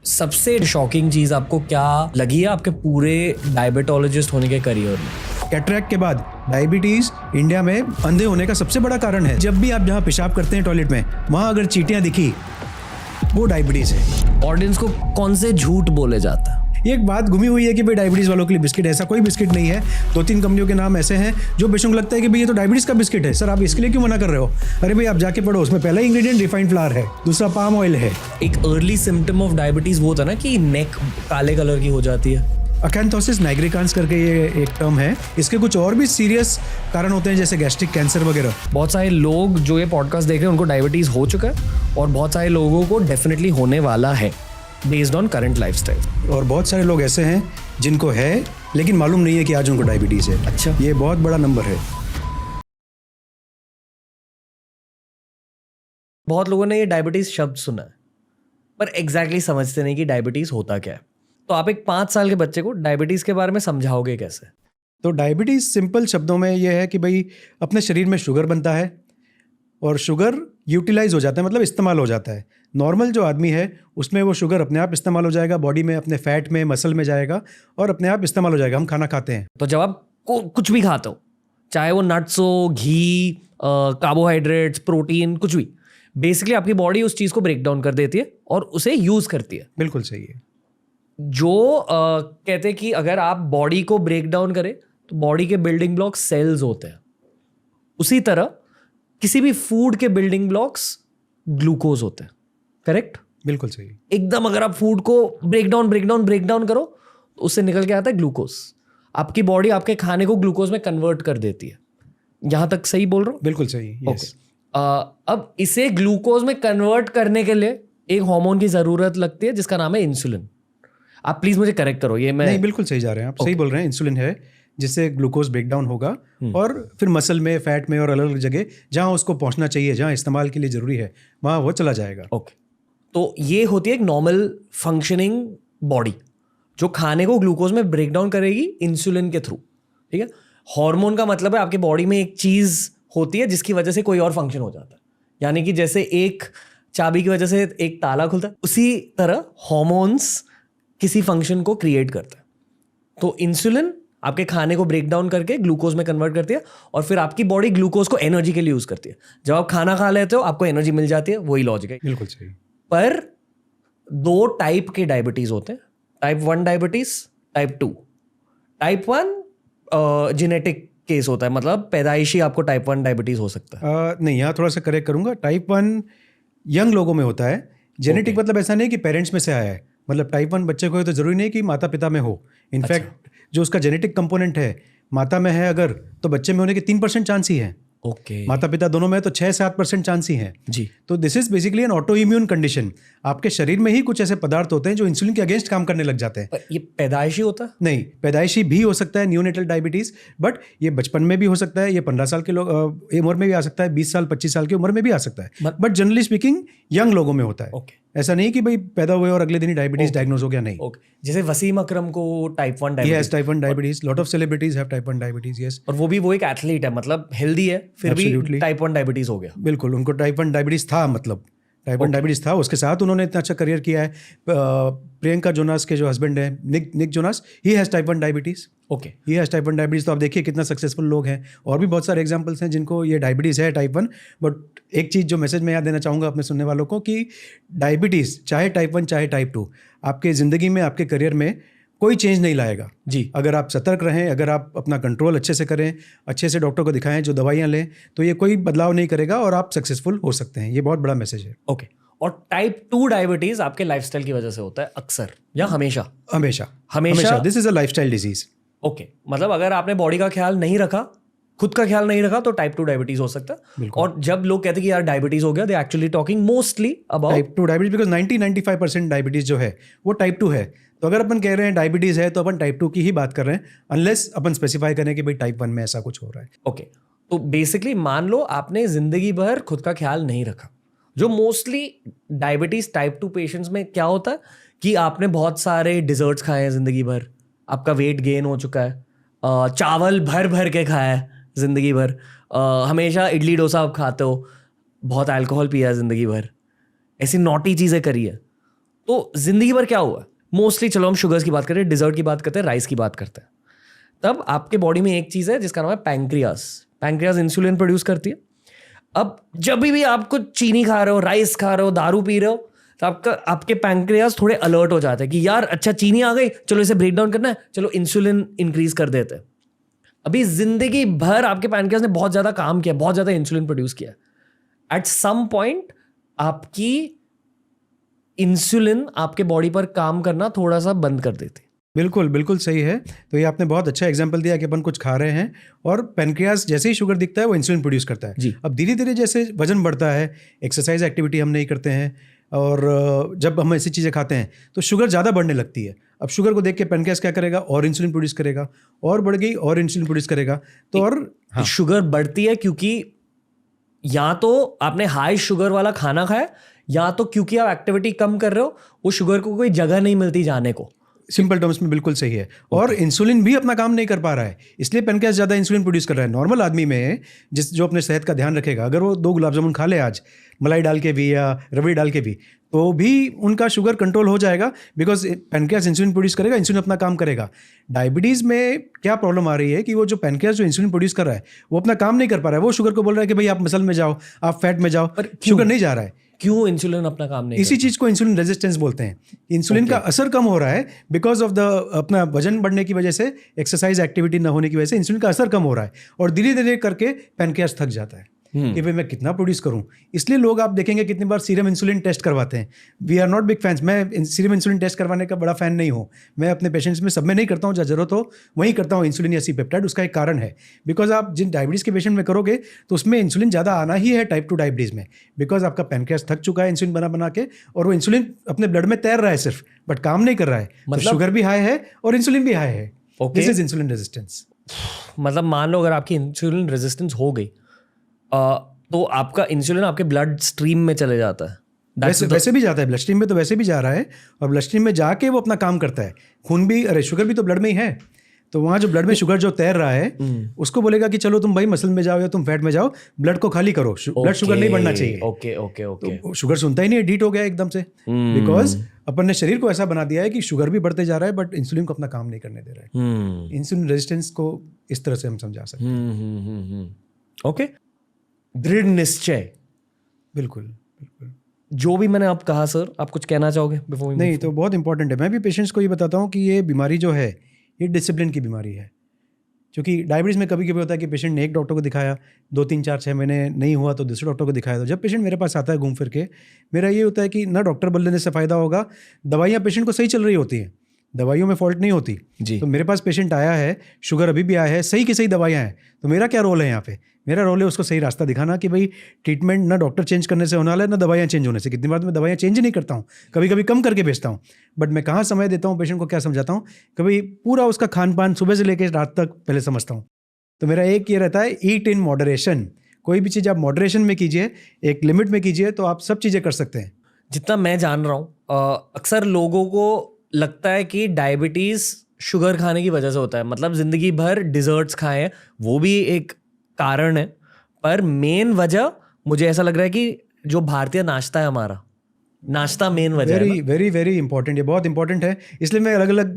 सबसे शॉकिंग चीज आपको क्या लगी है आपके पूरे डायबिटोलॉजिस्ट होने के करियर में? कैटरैक्ट के बाद डायबिटीज इंडिया में अंधे होने का सबसे बड़ा कारण है। जब भी आप जहाँ पेशाब करते हैं टॉयलेट में, वहाँ अगर चींटियाँ दिखी, वो डायबिटीज है। ऑडियंस को कौन से झूठ बोले जाता है? ये एक बात घुमी हुई है कि भाई डायबिटीज वालों के लिए बिस्किट, ऐसा कोई बिस्किट नहीं है। 2-3 कंपनियों के नाम ऐसे हैं जो बेशक लगता है कि भाई ये तो डायबिटीज का बिस्किट है। सर आप इसके लिए क्यों मना कर रहे हो? अरे भाई आप जाके पढ़ो, उसमें पहला इंग्रेडिएंट रिफाइंड फ्लावर है, दूसरा पाम ऑयल है। एक अर्ली सिम्टम ऑफ डायबिटीज वो होता है ना कि नेक काले कलर की हो जाती है। अकैंथोसिस नाइग्रिकांस करके ये एक टर्म है। इसके कुछ और भी सीरियस कारण होते हैं जैसे गैस्ट्रिक कैंसर वगैरह। बहुत सारे लोग जो ये पॉडकास्ट देख रहे हैं उनको डायबिटीज हो चुका है और बहुत सारे लोगों को डेफिनेटली होने वाला है बेस्ड ऑन करंट लाइफस्टाइल। और बहुत सारे लोग ऐसे हैं जिनको है लेकिन मालूम नहीं है कि आज उनको डायबिटीज है। अच्छा, ये बहुत बड़ा नंबर है। बहुत लोगों ने ये डायबिटीज शब्द सुना है पर एग्जैक्टली समझते नहीं कि डायबिटीज होता क्या है। तो आप एक 5 साल के बच्चे को डायबिटीज के बारे में समझाओगे कैसे? तो डायबिटीज सिंपल शब्दों में ये है कि भाई अपने शरीर में शुगर बनता है और शुगर यूटिलाइज हो जाता है, मतलब इस्तेमाल हो जाता है। नॉर्मल जो आदमी है उसमें वो शुगर अपने आप इस्तेमाल हो जाएगा, बॉडी में अपने फैट में मसल में जाएगा और अपने आप इस्तेमाल हो जाएगा। हम खाना खाते हैं तो जब आप कुछ भी खाते हो, चाहे वो नट्स हो, घी, कार्बोहाइड्रेट्स, प्रोटीन, कुछ भी, बेसिकली आपकी बॉडी उस चीज़ को ब्रेक डाउन कर देती है और उसे यूज करती है। बिल्कुल सही है। जो कहते हैं कि अगर आप बॉडी को ब्रेक डाउन करें तो बॉडी के बिल्डिंग ब्लॉक्स सेल्स होते हैं। उसी तरह किसी भी फूड के बिल्डिंग ब्लॉक्स ग्लूकोज होते हैं। करेक्ट? बिल्कुल सही। एकदम अगर आप फूड को ब्रेक डाउन करो तो उससे निकल के आता है ग्लूकोज। आपकी बॉडी आपके खाने को ग्लूकोज में कन्वर्ट कर देती है। यहां तक सही बोल रहा हूं? बिल्कुल सही। यस। अब इसे ग्लूकोज में कन्वर्ट करने के लिए एक हार्मोन की जरूरत लगती है जिसका नाम है इंसुलिन। आप प्लीज मुझे करेक्ट करो, ये मैं नहीं, बिल्कुल सही जा रहे हैं आप। सही बोल रहे हैं। इंसुलिन है जिससे ग्लूकोज ब्रेक डाउन होगा और फिर मसल में, फैट में और अलग अलग जगह जहां उसको पहुंचना चाहिए, जहां इस्तेमाल के लिए जरूरी है, वहां वो चला जाएगा। ओके। तो ये होती है एक नॉर्मल फंक्शनिंग बॉडी जो खाने को ग्लूकोज में ब्रेक डाउन करेगी इंसुलिन के थ्रू। ठीक है? हार्मोन का मतलब है आपकी बॉडी में एक चीज होती है जिसकी वजह से कोई और फंक्शन हो जाता है। यानी कि जैसे एक चाबी की वजह से एक ताला खुलता है, उसी तरह हार्मोन्स किसी फंक्शन को क्रिएट करता है। तो इंसुलिन आपके खाने को ब्रेक डाउन करके ग्लूकोज में कन्वर्ट करती है और फिर आपकी बॉडी ग्लूकोज को एनर्जी के लिए यूज करती है। जब आप खाना खा लेते हो आपको एनर्जी मिल जाती है, वही लॉजिक है। बिल्कुल सही। पर 2 टाइप के डायबिटीज होते हैं, type 1 diabetes, type 2। Type 1 genetic case होता है, मतलब पैदाइशी आपको टाइप 1 डायबिटीज हो सकता है। नहीं, यहाँ थोड़ा सा करेक्ट करूंगा। टाइप 1 यंग लोगों में होता है। जेनेटिक मतलब ऐसा नहीं कि पेरेंट्स में से आया है। मतलब टाइप 1 बच्चे को है तो जरूरी नहीं कि माता पिता में हो। इनफैक्ट जो उसका जेनेटिक कंपोनेंट है, माता में है अगर, तो बच्चे में होने के 3% चांस ही है। ओके। माता पिता दोनों में तो 6-7% चांस ही हैं जी। तो this is basically N auto immune condition. आपके शरीर में ही कुछ ऐसे पदार्थ होते हैं जो इंसुलिन के अगेंस्ट काम करने लग जाते हैं। पर ये पैदाइशी होता है? नहीं, पैदाइशी भी हो सकता है, न्यूनेटल डायबिटीज, बट ये बचपन में भी हो सकता है। ये 15 साल के लोग उम्र में भी आ सकता है, 20 साल 25 साल की उम्र में भी आ सकता है, बट जनरली स्पीकिंग यंग लोगों में होता है। ओके। ऐसा नहीं कि भाई पैदा हुए और अगले दिन ही डायबिटीज डायग्नोज हो गया, नहीं। ओके। जैसे वसीम अकरम को type 1 He diabetes. has type 1 diabetes. Lot of celebrities have type 1 diabetes. Yes. और वो एक एथलीट है, मतलब हेल्दी है, फिर भी Absolutely. टाइप 1 डायबिटीज हो गया। बिल्कुल, उनको टाइप 1 डायबिटीज था, मतलब टाइप 1 डायबिटीज था। उसके साथ उन्होंने इतना अच्छा करियर किया है। प्रियंका जोनास के जो हस्बैंड है, Nick Jonas, he has type 1 diabetes. Okay. He has type 1 diabetes. तो आप देखिए कितना सक्सेसफुल लोग हैं। और भी बहुत सारे एग्जांपल्स हैं जिनको ये डायबिटीज़ है टाइप 1। बट एक चीज़ जो मैसेज मैं याद देना चाहूँगा अपने सुनने वालों को कि डायबिटीज़ चाहे टाइप 1 चाहे टाइप 2 आपके ज़िंदगी में, आपके करियर में कोई चेंज नहीं लाएगा जी। अगर आप सतर्क रहें, अगर आप अपना कंट्रोल अच्छे से करें, अच्छे से डॉक्टर को दिखाएं, जो दवाइयाँ लें, तो ये कोई बदलाव नहीं करेगा और आप सक्सेसफुल हो सकते हैं। ये बहुत बड़ा मैसेज है। ओके। और टाइप 2 डायबिटीज आपके लाइफस्टाइल की वजह से होता है अक्सर या हमेशा? हमेशा। This is a lifestyle disease. Okay. मतलब अगर आपने बॉडी का ख्याल नहीं रखा, खुद का ख्याल नहीं रखा, तो टाइप 2 डायबिटीज हो सकता है। और जब लोग कहते हैं कि यार डायबिटीज हो गया, they actually talking mostly about type 2 diabetes, because 90-95% diabetes जो है वो टाइप 2 है। तो अगर अपन कह रहे हैं डायबिटीज है तो अपन टाइप 2 की ही बात कर रहे हैं, अनलेस अपन स्पेसिफाई करें कि भाई टाइप 1 में ऐसा कुछ हो रहा है। ओके। तो बेसिकली मान लो आपने जिंदगी भर खुद का ख्याल नहीं रखा। जो मोस्टली डायबिटीज टाइप 2 पेशेंट्स में क्या होता है कि आपने बहुत सारे डिजर्ट्स खाए हैं जिंदगी भर, आपका वेट गेन हो चुका है, चावल भर भर के खाया है जिंदगी भर, हमेशा इडली डोसा आप खाते हो, बहुत अल्कोहल पिया है जिंदगी भर, ऐसी नॉटी चीज़ें करी है, तो जिंदगी भर क्या हुआ, मोस्टली चलो हम शुगर्स की बात करें, डिजर्ट की बात करते हैं, राइस की बात करते हैं, तब आपके बॉडी में एक चीज है जिसका नाम है पैंक्रियास। पैंक्रियास इंसुलिन प्रोड्यूस करती है। अब जब भी आपको चीनी खा रहे हो, राइस खा रहे हो, दारू पी रहे हो, तो आपके पैंक्रियास थोड़े अलर्ट हो जाते हैं कि यार अच्छा चीनी आ गई, चलो इसे ब्रेक डाउन करना है, चलो इंसुलिन इंक्रीज कर देते हैं। अभी जिंदगी भर आपके पैंक्रियास ने बहुत ज्यादा काम किया, बहुत ज्यादा इंसुलिन प्रोड्यूस किया, एट सम पॉइंट आपकी इंसुलिन आपके बॉडी पर काम करना थोड़ा सा बंद कर देती। बिल्कुल बिल्कुल सही है। तो ये आपने बहुत अच्छा एग्जांपल दिया कि अपन कुछ खा रहे हैं और पैनक्रियास जैसे ही शुगर दिखता है वो इंसुलिन प्रोड्यूस करता है जी। अब धीरे धीरे जैसे वजन बढ़ता है, एक्सरसाइज एक्टिविटी हम नहीं करते हैं और जब हम ऐसी चीज़ें खाते हैं तो शुगर ज़्यादा बढ़ने लगती है। अब शुगर को देख के पैनक्रियास क्या करेगा, और इंसुलिन प्रोड्यूस करेगा, और बढ़ गई और इंसुलिन प्रोड्यूस करेगा। तो और हाँ, शुगर बढ़ती है क्योंकि या तो आपने हाई शुगर वाला खाना खाया, या तो क्योंकि आप एक्टिविटी कम कर रहे हो, वो शुगर को कोई जगह नहीं मिलती जाने को। सिंपल टर्म्स में बिल्कुल सही है। और इंसुलिन भी अपना काम नहीं कर पा रहा है, इसलिए पैनक्रियास ज़्यादा इंसुलिन प्रोड्यूस कर रहा है। नॉर्मल आदमी में जो अपने सेहत का ध्यान रखेगा, अगर वो 2 गुलाब जामुन खा ले आज, मलाई डाल के भी या रबड़ी डाल के भी, तो भी उनका शुगर कंट्रोल हो जाएगा, बिकॉज पैनक्रियास इंसुलिन प्रोड्यूस करेगा, इंसुलिन अपना काम करेगा। डायबिटीज़ में क्या प्रॉब्लम आ रही है कि वो जो पैनक्रियास जो इंसुलिन प्रोड्यूस कर रहा है वो अपना काम नहीं कर पा रहा है। वो शुगर को बोल रहा है कि भाई आप मसल में जाओ, आप फैट में जाओ, पर शुगर नहीं जा रहा है। क्यों इंसुलिन अपना काम नहीं इसी चीज़ को इंसुलिन रेजिस्टेंस बोलते हैं। इंसुलिन का असर कम हो रहा है बिकॉज ऑफ द अपना वजन बढ़ने की वजह से, एक्सरसाइज एक्टिविटी ना होने की वजह से इंसुलिन का असर कम हो रहा है, और धीरे धीरे करके पैनक्रियास थक जाता है कि भाई मैं कितना प्रोड्यूस करूं। इसलिए लोग आप देखेंगे कितनी बार सीरम इंसुलिन टेस्ट करवाते हैं। We are not big fans. मैं सीरम इंसुलिन टेस्ट करवाने का बड़ा फैन नहीं हूं। मैं अपने पेशेंट्स में सब में नहीं करता हूं, जहाँ जरूरत हो वहीं करता हूं इंसुलिन या सी पेप्टाइड। उसका एक कारण है, बिकॉज आप जिन डायबिटीज़ के पेशेंट में करोगे तो उसमें इंसुलिन ज़्यादा आना ही है टाइप 2 डायबिटीज़ में, बिकॉज आपका पैनक्रियास थक चुका है इंसुलिन बना बना के, और वो इंसुलिन अपने ब्लड में तैर रहा है सिर्फ, बट काम नहीं कर रहा है। मतलब शुगर भी हाई है और इंसुलिन भी हाई है। This is insulin resistance. मतलब मान लो अगर आपकी इंसुलिन रेजिस्टेंस हो गई, तो आपका इंसुलिन आपके ब्लड स्ट्रीम में चले जाता है। वैसे भी जाता है ब्लड स्ट्रीम में, तो वैसे भी जा रहा है, और ब्लड स्ट्रीम में जाके वो अपना काम करता है। खून भी, अरे शुगर भी तो ब्लड में ही है, तो वहाँ जो ब्लड में शुगर जो तैर रहा है उसको बोलेगा कि चलो तुम भाई मसल में जाओ या तुम फैट में जाओ, ब्लड को खाली करो, ब्लड शुगर नहीं बढ़ना चाहिए। Okay okay okay. तो शुगर सुनता ही नहीं, डीट हो गया एकदम से, बिकॉज अपन ने शरीर को ऐसा बना दिया है कि शुगर भी बढ़ते जा रहा है बट इंसुलिन को अपना काम नहीं करने दे रहा है। इंसुलिन रेजिस्टेंस को इस तरह से हम समझा सकते हैं। ओके, दृढ़ निश्चय। बिल्कुल बिल्कुल। जो भी मैंने आप कहा सर, आप कुछ कहना चाहोगे बिफोर? नहीं, तो बहुत इंपॉर्टेंट है। मैं भी पेशेंट्स को ये बताता हूँ कि ये बीमारी जो है ये डिसिप्लिन की बीमारी है। क्योंकि डायबिटीज़ में कभी कभी होता है कि पेशेंट ने एक डॉक्टर को दिखाया, 2 3 4 6 महीने नहीं हुआ तो दूसरे डॉक्टर को दिखाया। तो जब पेशेंट मेरे पास आता है घूम फिर के, मेरा ये होता है कि ना डॉक्टर बदलने से फ़ायदा होगा, दवाइयाँ पेशेंट को सही चल रही होती हैं, दवाइयों में फॉल्ट नहीं होती जी। तो मेरे पास पेशेंट आया है, शुगर अभी भी आया है, सही की सही दवाइयाँ हैं, तो मेरा क्या रोल है यहाँ पे? मेरा रोल है उसको सही रास्ता दिखाना कि भाई ट्रीटमेंट ना डॉक्टर चेंज करने से होने वाला है, ना दवाइयाँ चेंज होने से। कितनी बार तो मैं दवाइयाँ चेंज नहीं करता हूँ, कभी कभी कम करके बेचता हूँ, बट मैं कहाँ समय देता हूँ पेशेंट को, क्या समझाता हूँ, कभी पूरा उसका खान पान सुबह से लेकर रात तक पहले समझता हूँ। तो मेरा एक ये रहता है, ईट इन मॉडरेशन। कोई भी चीज़ आप मॉडरेशन में कीजिए, एक लिमिट में कीजिए, तो आप सब चीज़ें कर सकते हैं। जितना मैं जान रहा हूँ, अक्सर लोगों को लगता है कि डायबिटीज़ शुगर खाने की वजह से होता है, मतलब ज़िंदगी भर डिज़र्ट्स खाएं, वो भी एक कारण है, पर मेन वजह मुझे ऐसा लग रहा है कि जो भारतीय नाश्ता है हमारा, नाश्ता मेन वजह है। वेरी वेरी वेरी इंपॉर्टेंट, ये बहुत इंपॉर्टेंट है। इसलिए मैं अलग अलग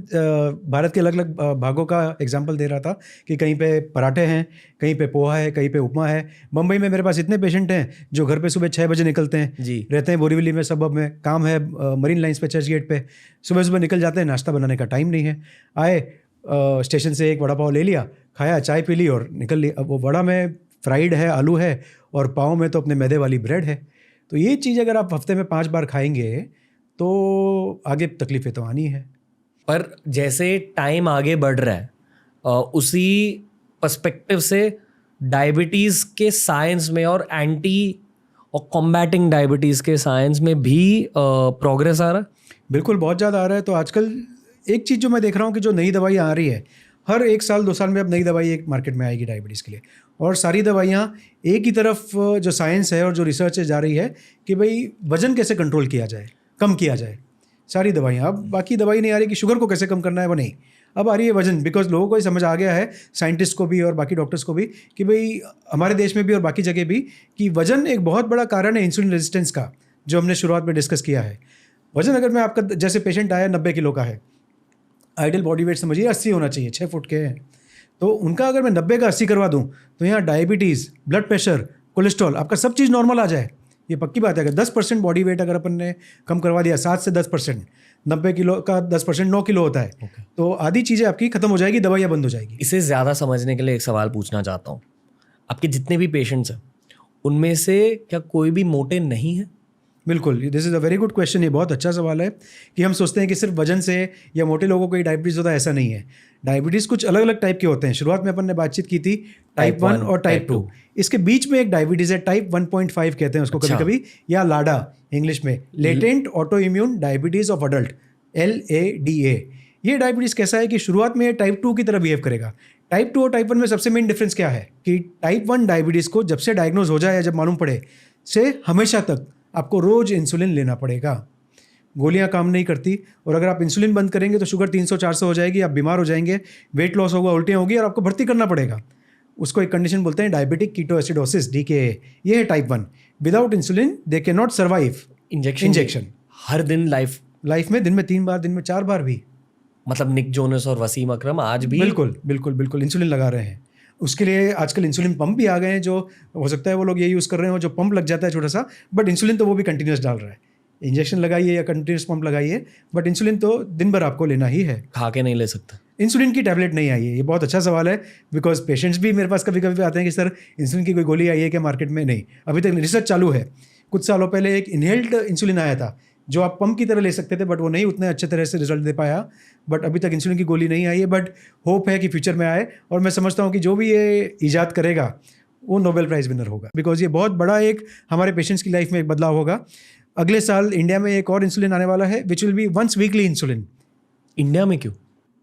भारत के अलग अलग भागों का एग्जांपल दे रहा था कि कहीं पे पराठे हैं, कहीं पे पोहा है, कहीं पे उपमा है। बम्बई में मेरे पास इतने पेशेंट हैं जो घर पे सुबह 6 बजे निकलते हैं जी, रहते हैं बोरीवली में, सबब में काम है, मरीन लाइन्स पे, चर्च गेट पे, सुबह सुबह निकल जाते हैं, नाश्ता बनाने का टाइम नहीं है। आए स्टेशन से एक वड़ा पाव ले लिया, खाया, चाय पी ली और निकल ली। अब वो वड़ा में फ्राइड है, आलू है, और पाव में तो अपने मैदे वाली ब्रेड है। तो ये चीज़ अगर आप हफ्ते में 5 बार खाएंगे तो आगे तकलीफें तो आनी है। पर जैसे टाइम आगे बढ़ रहा है, उसी पर्सपेक्टिव से डायबिटीज़ के साइंस में और एंटी और कॉम्बैटिंग डायबिटीज़ के साइंस में भी प्रोग्रेस आ रहा है। बिल्कुल, बहुत ज़्यादा आ रहा है। तो आजकल एक चीज़ जो मैं देख रहा हूँ कि जो नई दवाई आ रही है, हर 1 साल 2 साल में अब नई दवाई एक मार्केट में आएगी डायबिटीज़ के लिए, और सारी दवाइयाँ एक ही तरफ जो साइंस है और जो रिसर्च है जा रही है कि भाई वज़न कैसे कंट्रोल किया जाए, कम किया जाए। सारी दवाइयाँ, अब बाकी दवाई नहीं आ रही कि शुगर को कैसे कम करना है, वो नहीं, अब आ रही है वज़न। बिकॉज लोगों को ये समझ आ गया है, साइंटिस्ट को भी और बाकी डॉक्टर्स को भी, कि भाई हमारे देश में भी और बाकी जगह भी, कि वज़न एक बहुत बड़ा कारण है इंसुलिन रेजिस्टेंस का, जो हमने शुरुआत में डिस्कस किया है। वजन अगर मैं आपका, जैसे पेशेंट आया 90 किलो का है, आइडियल बॉडी वेट समझिए 80 होना चाहिए, 6 फुट के हैं, तो उनका अगर मैं 90 का 80 करवा दूं तो यहाँ डायबिटीज़, ब्लड प्रेशर, कोलेस्ट्रॉल, आपका सब चीज़ नॉर्मल आ जाए। ये पक्की बात है। अगर 10% बॉडी वेट अगर अपन ने कम करवा दिया, 7 से 10%, 90 किलो का 10% 9 किलो होता है, तो आधी चीज़ें आपकी खत्म हो जाएगी, दवाइयाँ बंद हो जाएगी। इसे ज़्यादा समझने के लिए एक सवाल पूछना चाहता हूँ। आपके जितने भी पेशेंट्स हैं उनमें से क्या कोई भी मोटे नहीं है? बिल्कुल, this is a very good question. ये बहुत अच्छा सवाल है कि हम सोचते हैं कि सिर्फ वजन से या मोटे लोगों को ही डायबिटीज़ होता है, ऐसा नहीं है। डायबिटीज़ कुछ अलग अलग टाइप के होते हैं। शुरुआत में अपन ने बातचीत की थी टाइप 1 और टाइप 2। इसके बीच में एक डायबिटीज़ है, टाइप 1.5 कहते हैं उसको कभी कभी, या लाडा इंग्लिश में, latent auto immune diabetes of adult, LADA। ये डायबिटीज़ कैसा है कि शुरुआत में टाइप 2 की तरह बिहेव करेगा। टाइप 2 और टाइप 1 में सबसे मेन डिफरेंस क्या है कि टाइप 1 डायबिटीज़ को जब से डायग्नोज हो जाए या जब मालूम पड़े से हमेशा तक आपको रोज़ इंसुलिन लेना पड़ेगा। गोलियां काम नहीं करती, और अगर आप इंसुलिन बंद करेंगे तो शुगर 300-400 हो जाएगी, आप बीमार हो जाएंगे, वेट लॉस होगा, उल्टियाँ होगी, और आपको भर्ती करना पड़ेगा। उसको एक कंडीशन बोलते हैं डायबिटिक कीटोएसिडोसिस, DKA। ये है type 1। Without insulin they can not survive. Injection हर दिन लाइफ में दिन में 3 बार, दिन में 4 बार भी। मतलब निक जोनस और वसीम अकरम आज भी बिल्कुल इंसुलिन लगा रहे हैं। उसके लिए आजकल इंसुलिन पंप भी आ गए हैं, जो हो सकता है वो लोग ये यूज़ कर रहे हो, जो पंप लग जाता है छोटा सा, बट इंसुलिन तो वो भी कंटिन्यूस डाल रहा है। इंजेक्शन लगाइए या कंटिन्यूस पंप लगाइए, बट इंसुलिन तो दिन भर आपको लेना ही है। खा के नहीं ले सकता। इंसुलिन की टैबलेट नहीं आई है, ये बहुत अच्छा सवाल है, बिकॉज पेशेंट्स भी मेरे पास कभी कभी आते हैं कि सर इंसुलिन की कोई गोली आई है क्या मार्केट में? नहीं, अभी तक रिसर्च चालू है। कुछ सालों पहले एक इनहेल्ड इंसुलिन आया था जो आप पंप की तरह ले सकते थे, बट वो नहीं उतने अच्छे तरह से रिजल्ट दे पाया। बट अभी तक इंसुलिन की गोली नहीं आई है, बट होप है कि फ्यूचर में आए, और मैं समझता हूँ कि जो भी ये ईजाद करेगा वो नोबेल प्राइज़ विनर होगा, बिकॉज ये बहुत बड़ा एक हमारे पेशेंट्स की लाइफ में एक बदलाव होगा। अगले साल इंडिया में एक और इंसुलिन आने वाला है, which will be once weekly insulin. India में क्यों?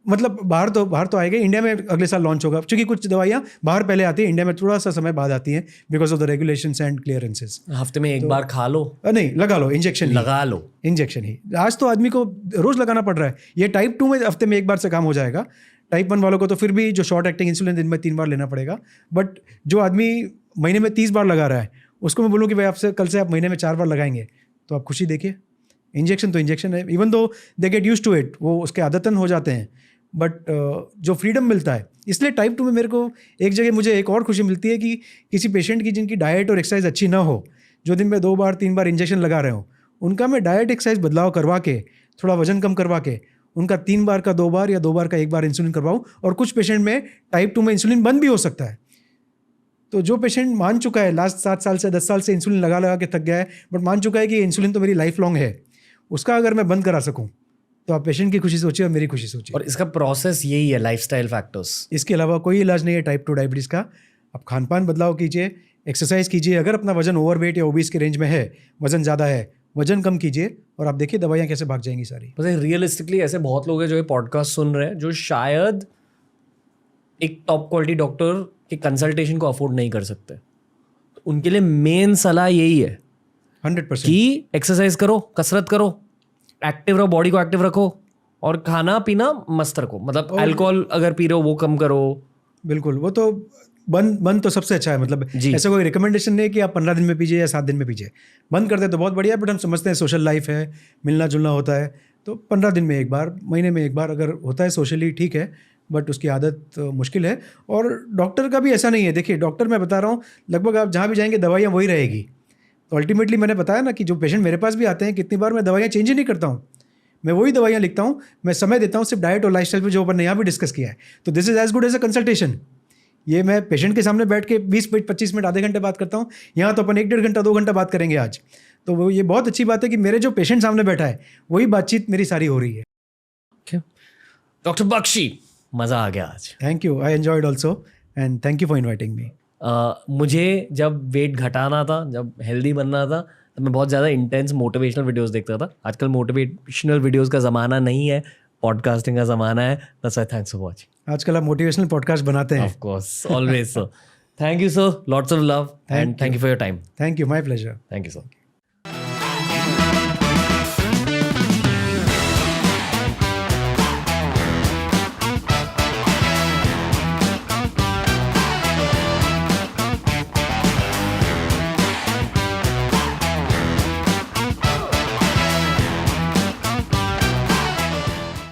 मतलब बाहर तो आएगा, इंडिया में अगले साल लॉन्च होगा, क्योंकि कुछ दवाइयाँ बाहर पहले आती है, इंडिया में थोड़ा सा समय बाद आती हैं because of the regulations and clearances. हफ्ते में एक बार खा लो? नहीं, लगा लो, इंजेक्शन लगा लो, इंजेक्शन ही। आज तो आदमी को रोज़ लगाना पड़ रहा है। ये टाइप 2 में हफ्ते में एक बार से काम हो जाएगा। टाइप 1 वालों को तो फिर भी जो शॉर्ट एक्टिंग इंसुलिन दिन में 3 बार लेना पड़ेगा, बट जो आदमी महीने में 30 बार लगा रहा है उसको मैं बोलूँ कि भाई आपसे कल से आप महीने में 4 बार लगाएंगे तो आप खुशी देखिए। इंजेक्शन तो इंजेक्शन है, even though they get use to it, वो उसके आदतन हो जाते हैं, बट जो फ्रीडम मिलता है, इसलिए टाइप 2 में मेरे को एक जगह मुझे एक और खुशी मिलती है कि किसी पेशेंट की जिनकी डाइट और एक्सरसाइज अच्छी ना हो, जो दिन में 2 बार 3 बार इंजेक्शन लगा रहे हो, उनका मैं डाइट एक्सरसाइज बदलाव करवा के, थोड़ा वजन कम करवा के, उनका 3 बार का 2 बार या 2 बार का 1 बार इंसुलिन करवाऊँ। और कुछ पेशेंट में टाइप 2 में इंसुलिन बंद भी हो सकता है। तो जो पेशेंट मान चुका है लास्ट 7 साल से 10 साल से इंसुलिन लगा के थक गया है, बट मान चुका है कि इंसुलिन तो मेरी लाइफ लॉन्ग है, उसका अगर मैं बंद करा सकूँ तो आप पेशेंट की खुशी सोचिए और मेरी खुशी सोचिए। और इसका प्रोसेस यही है, लाइफस्टाइल फैक्टर्स, इसके अलावा कोई इलाज नहीं है टाइप 2 डायबिटीज़ का। आप खान पान बदलाव कीजिए, एक्सरसाइज कीजिए, अगर अपना वजन ओवरवेट या ओबीस के रेंज में है, वजन ज़्यादा है, वजन कम कीजिए, और आप देखिए दवाइयाँ कैसे भाग जाएंगी सारी। बस रियलिस्टिकली ऐसे बहुत लोग हैं जो ये पॉडकास्ट सुन रहे हैं जो शायद एक टॉप क्वालिटी डॉक्टर के कंसल्टेशन को अफोर्ड नहीं कर सकते। तो उनके लिए मेन सलाह यही है 100% कि एक्सरसाइज करो, कसरत करो, एक्टिव रहो, बॉडी को एक्टिव रखो, और खाना पीना मस्त रखो। मतलब अल्कोहल अगर पी रहे हो वो कम करो। बिल्कुल, वो तो बंद तो सबसे अच्छा है। मतलब ऐसा कोई रिकमेंडेशन नहीं है कि आप 15 दिन में पीजिए या 7 दिन में पीजिए। बंद करते तो बहुत बढ़िया है, बट हम समझते हैं सोशल लाइफ है, मिलना जुलना होता है, तो 15 दिन में एक बार, महीने में एक बार अगर होता है सोशली ठीक है, बट उसकी आदत मुश्किल है। और डॉक्टर का भी ऐसा नहीं है। देखिए डॉक्टर, मैं बता रहा हूँ, लगभग आप जहाँ भी जाएंगे दवाइयाँ वही रहेगी। तो अल्टीमेटली मैंने बताया ना कि जो पेशेंट मेरे पास भी आते हैं, कितनी बार मैं दवाइयाँ चेंज ही नहीं करता हूँ, मैं वही दवाइयाँ लिखता हूँ, मैं समय देता हूँ सिर्फ डाइट और लाइफस्टाइल पे, जो अपन ने यहाँ भी डिस्कस किया है। तो this is as good as a consultation. ये मैं पेशेंट के सामने बैठ के 20 मिनट 25 मिनट आधे घंटे बात करता हूँ, यहाँ तो अपन 1-1.5 घंटा 2 घंटा बात करेंगे आज। तो वो ये बहुत अच्छी बात है कि मेरे जो पेशेंट सामने बैठा है वही बातचीत मेरी सारी हो रही है। डॉक्टर बख्शी, मज़ा आ गया आज। Thank you, I enjoyed also, and thank you for inviting me. मुझे जब वेट घटाना था, जब हेल्दी बनना था, तो मैं बहुत ज़्यादा इंटेंस मोटिवेशनल वीडियोस देखता था। आजकल मोटिवेशनल वीडियोस का ज़माना नहीं है, पॉडकास्टिंग का ज़माना है। That's why thanks for watching. आजकल आप मोटिवेशनल पॉडकास्ट बनाते हैं। Of course, always sir. Thank you sir, lots of love and thank you for your time. Thank you, my pleasure. Thank you sir.